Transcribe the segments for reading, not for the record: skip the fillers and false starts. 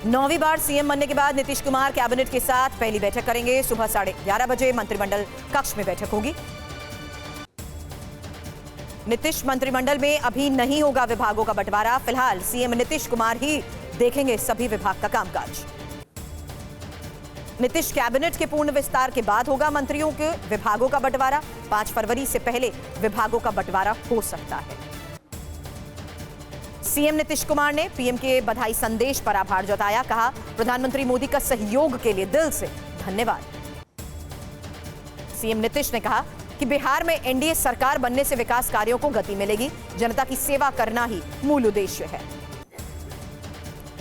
9वीं बार CM बनने के बाद नीतीश कुमार कैबिनेट के साथ पहली बैठक करेंगे। सुबह 11:30 बजे मंत्रिमंडल कक्ष में बैठक होगी। नीतीश मंत्रिमंडल में अभी नहीं होगा विभागों का बंटवारा। फिलहाल सीएम नीतीश कुमार ही देखेंगे सभी विभाग का कामकाज। नीतीश कैबिनेट के पूर्ण विस्तार के बाद होगा मंत्रियों के विभागों का बंटवारा। 5 फरवरी से पहले विभागों का बंटवारा हो सकता है। सीएम नीतीश कुमार ने पीएम के बधाई संदेश पर आभार जताया। कहा, प्रधानमंत्री मोदी का सहयोग के लिए दिल से धन्यवाद। सीएम नीतीश ने कहा कि बिहार में एनडीए सरकार बनने से विकास कार्यों को गति मिलेगी। जनता की सेवा करना ही मूल उद्देश्य है।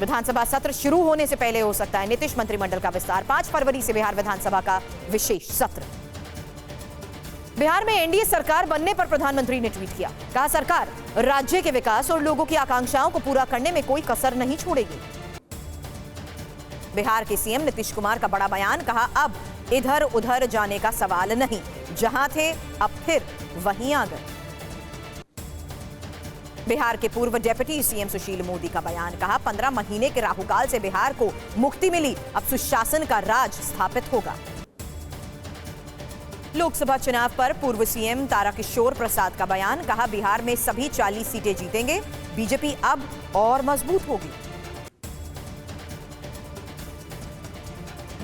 विधानसभा सत्र शुरू होने से पहले हो सकता है नीतीश मंत्रिमंडल का विस्तार। 5 फरवरी से बिहार विधानसभा का विशेष सत्र। बिहार में एनडीए सरकार बनने पर प्रधानमंत्री ने ट्वीट किया। कहा, सरकार राज्य के विकास और लोगों की आकांक्षाओं को पूरा करने में कोई कसर नहीं छोड़ेगी। बिहार के सीएम नीतीश कुमार का बड़ा बयान। कहा, अब इधर उधर जाने का सवाल नहीं, जहां थे अब फिर वहीं आ गए। बिहार के पूर्व डिप्टी सीएम सुशील मोदी का बयान। कहा, 15 महीने के राहुकाल से बिहार को मुक्ति मिली, अब सुशासन का राज स्थापित होगा। लोकसभा चुनाव पर पूर्व सीएम ताराकिशोर प्रसाद का बयान। कहा, बिहार में सभी 40 सीटें जीतेंगे, बीजेपी अब और मजबूत होगी।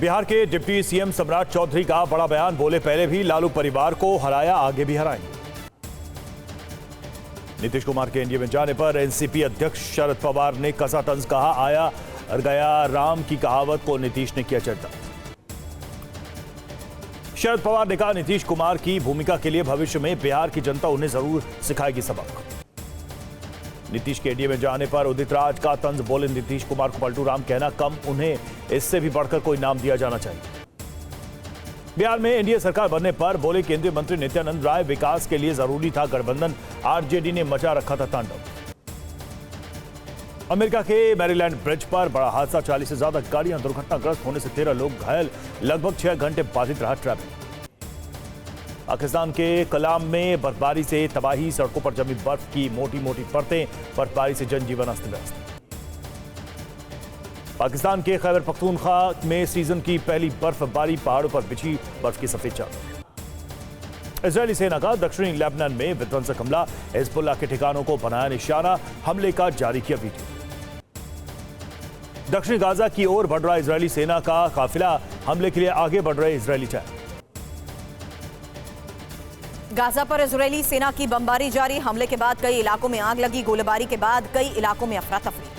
बिहार के डिप्टी सीएम सम्राट चौधरी का बड़ा बयान। बोले, पहले भी लालू परिवार को हराया, आगे भी हराएंगे। नीतीश कुमार के एनडीए में जाने पर एनसीपी अध्यक्ष शरद पवार ने कसा तंज। कहा, आया और गया राम की कहावत को नीतीश ने किया चर्चा। शरद पवार ने कहा, नीतीश कुमार की भूमिका के लिए भविष्य में बिहार की जनता उन्हें जरूर सिखाएगी सबक। नीतीश के एनडीए में जाने पर उदित राज का तंज। बोले, नीतीश कुमार को पलटू राम कहना कम, उन्हें इससे भी बढ़कर कोई नाम दिया जाना चाहिए। बिहार में एनडीए सरकार बनने पर बोले केंद्रीय मंत्री नित्यानंद राय, विकास के लिए जरूरी था गठबंधन, आरजेडी ने मचा रखा था तांडव। अमेरिका के मैरीलैंड ब्रिज पर बड़ा हादसा। 40 से ज्यादा गाड़ियां दुर्घटनाग्रस्त होने से 13 लोग घायल। लगभग 6 घंटे बाधित रहा ट्रैफिक। पाकिस्तान के कलाम में बर्फबारी से तबाही। सड़कों पर जमी बर्फ की मोटी मोटी परतें। बर्फबारी से जनजीवन अस्त व्यस्त। पाकिस्तान के खैबर पख्तूनख्वा में सीजन की पहली बर्फबारी। पहाड़ों पर बिछी बर्फ की सफेद चादर। इजरायली सेना का दक्षिणी लेबनान में विध्वंसक हमला। हिजबुल्लाह के ठिकानों को बनाया निशाना। हमले का जारी किया वीडियो। दक्षिणी गाजा की ओर बढ़ रहा इजरायली सेना का काफिला। हमले के लिए आगे बढ़ रहे इजरायली टैंक। गाजा पर इजरायली सेना की बमबारी जारी। हमले के बाद कई इलाकों में आग लगी। गोलीबारी के बाद कई इलाकों में अफरा तफरी।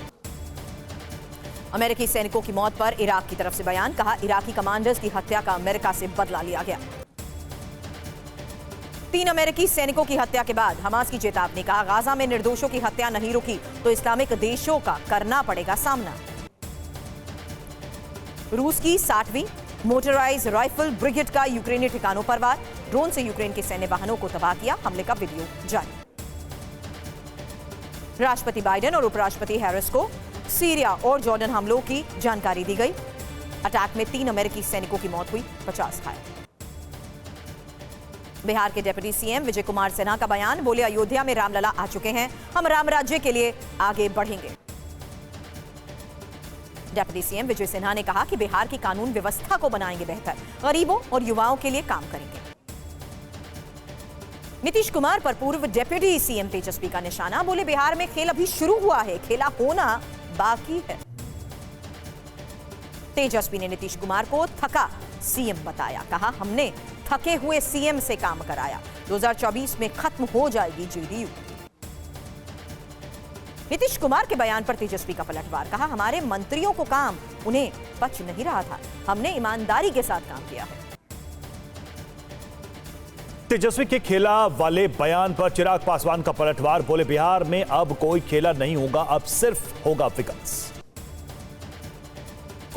अमेरिकी सैनिकों की मौत पर इराक की तरफ से बयान। कहा, इराकी कमांडर्स की हत्या का अमेरिका से बदला लिया गया। 3 अमेरिकी सैनिकों की हत्या के बाद हमास की चेतावनी। कहा, गाजा में निर्दोषों की हत्या नहीं रुकी तो इस्लामिक देशों का करना पड़ेगा सामना। रूस की 60वीं मोटराइज राइफल ब्रिगेड का यूक्रेनी ठिकानों पर वार। ड्रोन से यूक्रेन के सैन्य वाहनों को तबाह किया। हमले का वीडियो जारी। राष्ट्रपति बाइडेन और उपराष्ट्रपति हैरिस को सीरिया और जॉर्डन हमलों की जानकारी दी गई। अटैक में 3 अमेरिकी सैनिकों की मौत हुई, 50 घायल। बिहार के डिप्टी सीएम विजय कुमार सिन्हा का बयान। बोले, अयोध्या में रामलला आ चुके हैं, हम राम राज्य के लिए आगे बढ़ेंगे। डिप्टी सीएम विजय सिन्हा ने कहा कि बिहार की कानून व्यवस्था को बनाएंगे बेहतर, गरीबों और युवाओं के लिए काम करेंगे। नीतीश कुमार पर पूर्व डिप्टी सीएम तेजस्वी का निशाना। बोले, बिहार में खेल अभी शुरू हुआ है, खेला होना बाकी है। तेजस्वी ने नीतीश कुमार को थका सीएम बताया। कहा, हमने थके हुए सीएम से काम कराया। 2024 में खत्म हो जाएगी जेडीयू। नीतीश कुमार के बयान पर तेजस्वी का पलटवार। कहा, हमारे मंत्रियों को काम उन्हें पच नहीं रहा था, हमने ईमानदारी के साथ काम किया है। तेजस्वी के खेला वाले बयान पर चिराग पासवान का पलटवार। बोले, बिहार में अब कोई खेला नहीं होगा, अब सिर्फ होगा विकास।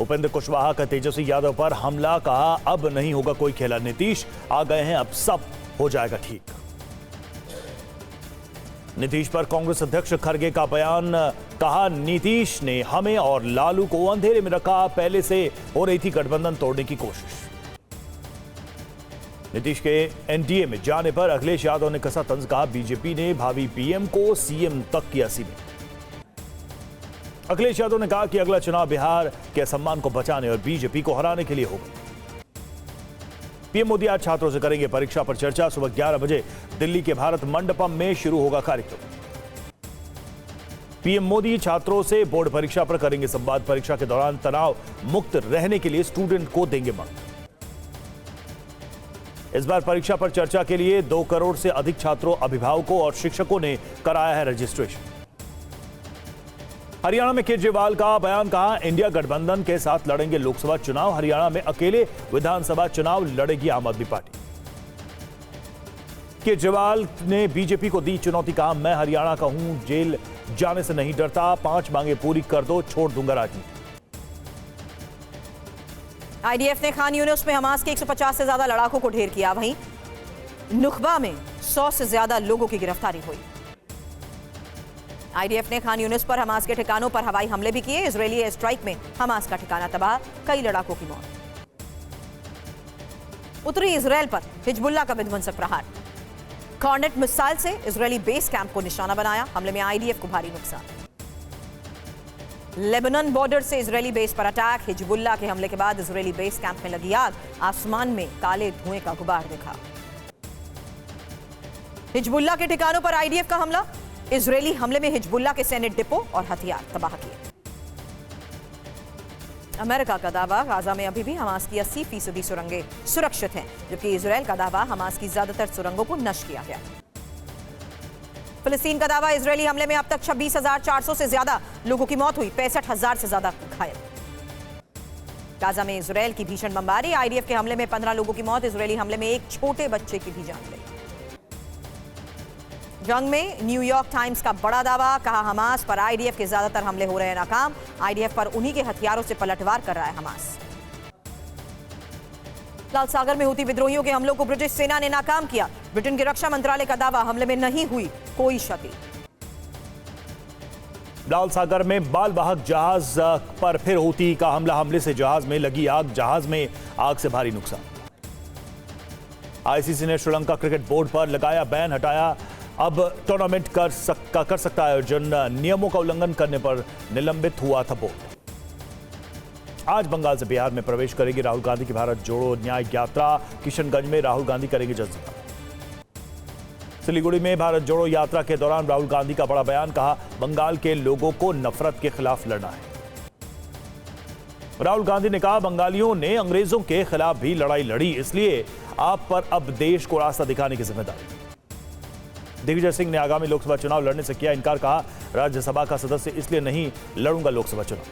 उपेंद्र कुशवाहा का तेजस्वी यादव पर हमला। कहा, अब नहीं होगा कोई खेला, नीतीश आ गए हैं, अब सब हो जाएगा ठीक। नीतीश पर कांग्रेस अध्यक्ष खड़गे का बयान। कहा, नीतीश ने हमें और लालू को अंधेरे में रखा, पहले से हो रही थी गठबंधन तोड़ने की कोशिश। नीतीश के एनडीए में जाने पर अखिलेश यादव ने कसा तंज। कहा, बीजेपी ने भावी पीएम को सीएम तक किया सीमित। अखिलेश यादव ने कहा कि अगला चुनाव बिहार के सम्मान को बचाने और बीजेपी को हराने के लिए होगा। पीएम मोदी आज छात्रों से करेंगे परीक्षा पर चर्चा। सुबह 11 बजे दिल्ली के भारत मंडपम में शुरू होगा कार्यक्रम। पीएम मोदी छात्रों से बोर्ड परीक्षा पर करेंगे संवाद। परीक्षा के दौरान तनाव मुक्त रहने के लिए स्टूडेंट को देंगे मांग। इस बार परीक्षा पर चर्चा के लिए 2 करोड़ से अधिक छात्रों, अभिभावकों और शिक्षकों ने कराया है रजिस्ट्रेशन। हरियाणा में केजरीवाल का बयान, कहा इंडिया गठबंधन के साथ लड़ेंगे लोकसभा चुनाव। हरियाणा में अकेले विधानसभा चुनाव लड़ेगी आम आदमी पार्टी। केजरीवाल ने बीजेपी को दी चुनौती, कहा मैं हरियाणा का हूं, जेल जाने से नहीं डरता, 5 मांगे पूरी कर दो, छोड़ दूंगा राजनीति। आईडीएफ ने खान यूनिस में हमास के 150 से ज्यादा लड़ाकों को ढेर किया। वहीं नुखबा में 100 से ज्यादा लोगों की गिरफ्तारी हुई। आईडीएफ ने खान यूनिस पर हमास के ठिकानों पर हवाई हमले भी किए। इजरायली एयर स्ट्राइक में हमास का ठिकाना तबाह, कई लड़ाकों की मौत। उत्तरी इजरायल पर हिजबुल्लाह का विध्वंसक प्रहार। कॉर्नेट मिसाइल से इजरायली बेस कैंप को निशाना बनाया। हमले में आईडीएफ को भारी नुकसान। लेबनान बॉर्डर से इजरायली बेस पर अटैक। हिजबुल्लाह के हमले के बाद इजरायली बेस कैंप में लगी आग। आसमान में काले धुएं का गुबार दिखा। हिजबुल्लाह के ठिकानों पर आईडीएफ का हमला। इजरायली हमले में हिजबुल्लाह के सैन्य डिपो और हथियार तबाह किए। अमेरिका का दावा, गाजा में अभी भी हमास की 80% सुरंगें सुरक्षित हैं, जबकि इजरायल का दावा, हमास की ज्यादातर सुरंगों को नष्ट किया गया। फिलिस्तीन का दावा, इजरायली हमले में अब तक 26,400 से ज्यादा लोगों की मौत हुई, 65,000 से ज्यादा घायल। गाजा में इजरायल की भीषण बमबारी। आईडीएफ के हमले में 15 लोगों की मौत। इजरायली हमले में एक छोटे बच्चे की भी जान गई। जंग में न्यूयॉर्क टाइम्स का बड़ा दावा, कहा हमास पर आईडीएफ के ज्यादातर हमले हो रहे हैं नाकाम। आईडीएफ पर उन्हीं के हथियारों से पलटवार कर रहा है हमास। लाल सागर में हुती विद्रोहियों के हमलों को ब्रिटिश सेना ने नाकाम किया। ब्रिटेन के रक्षा मंत्रालय का दावा, हमले में नहीं हुई कोई क्षति। लाल सागर में बाल वाहक जहाज पर फिर हुती का हमला। हमले से जहाज में लगी आग। जहाज में आग से भारी नुकसान। आईसीसी ने श्रीलंका क्रिकेट बोर्ड पर लगाया बैन, हटाया। अब टूर्नामेंट कर सकता है आयोजन। नियमों का उल्लंघन करने पर निलंबित हुआ था बोर्ड। आज बंगाल से बिहार में प्रवेश करेगी राहुल गांधी की भारत जोड़ो न्याय यात्रा। किशनगंज में राहुल गांधी करेंगे जनसभा। सिलीगुड़ी में भारत जोड़ो यात्रा के दौरान राहुल गांधी का बड़ा बयान, कहा बंगाल के लोगों को नफरत के खिलाफ लड़ना है। राहुल गांधी ने कहा बंगालियों ने अंग्रेजों के खिलाफ भी लड़ाई लड़ी, इसलिए आप पर अब देश को रास्ता दिखाने की जिम्मेदारी। दिग्विजय सिंह ने आगामी लोकसभा चुनाव लड़ने से किया इनकार, कहा राज्यसभा का सदस्य इसलिए नहीं लड़ूंगा लोकसभा चुनाव।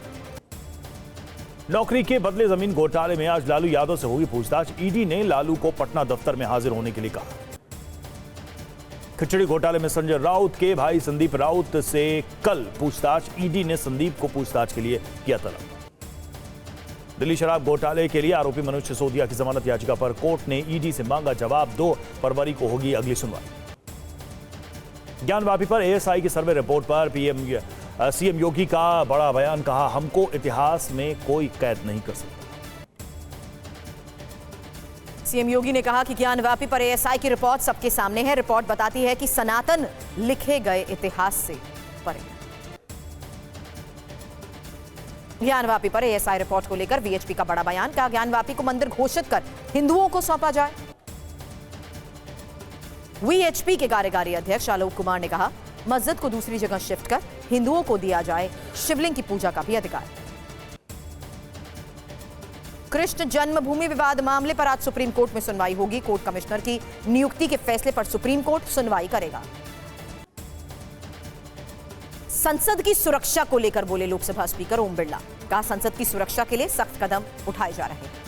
नौकरी के बदले जमीन घोटाले में आज लालू यादव से होगी पूछताछ। ईडी ने लालू को पटना दफ्तर में हाजिर होने के लिए कहा। खिचड़ी घोटाले में संजय राउत के भाई संदीप राउत से कल पूछताछ। ईडी ने संदीप को पूछताछ के लिए किया तलब। दिल्ली शराब घोटाले के लिए आरोपी मनोज सिसोदिया की जमानत याचिका पर कोर्ट ने ईडी से मांगा जवाब। 2 फरवरी को होगी अगली सुनवाई। ज्ञानवापी पर एएसआई की सर्वे रिपोर्ट पर सीएम योगी का बड़ा बयान, कहा हमको इतिहास में कोई कैद नहीं कर सकता। सीएम योगी ने कहा कि ज्ञानवापी पर एएसआई की रिपोर्ट सबके सामने है। रिपोर्ट बताती है कि सनातन लिखे गए इतिहास से परे। ज्ञानवापी पर एएसआई रिपोर्ट को लेकर वीएचपी का बड़ा बयान, कहा ज्ञानवापी को मंदिर घोषित कर हिंदुओं को सौंपा जाए। वीएचपी के कार्यकारी अध्यक्ष आलोक कुमार ने कहा मस्जिद को दूसरी जगह शिफ्ट कर हिंदुओं को दिया जाए शिवलिंग की पूजा का भी अधिकार। कृष्ण जन्मभूमि विवाद मामले पर आज सुप्रीम कोर्ट में सुनवाई होगी। कोर्ट कमिश्नर की नियुक्ति के फैसले पर सुप्रीम कोर्ट सुनवाई करेगा। संसद की सुरक्षा को लेकर बोले लोकसभा स्पीकर ओम बिरला, कहा संसद की सुरक्षा के लिए सख्त कदम उठाए जा रहे हैं।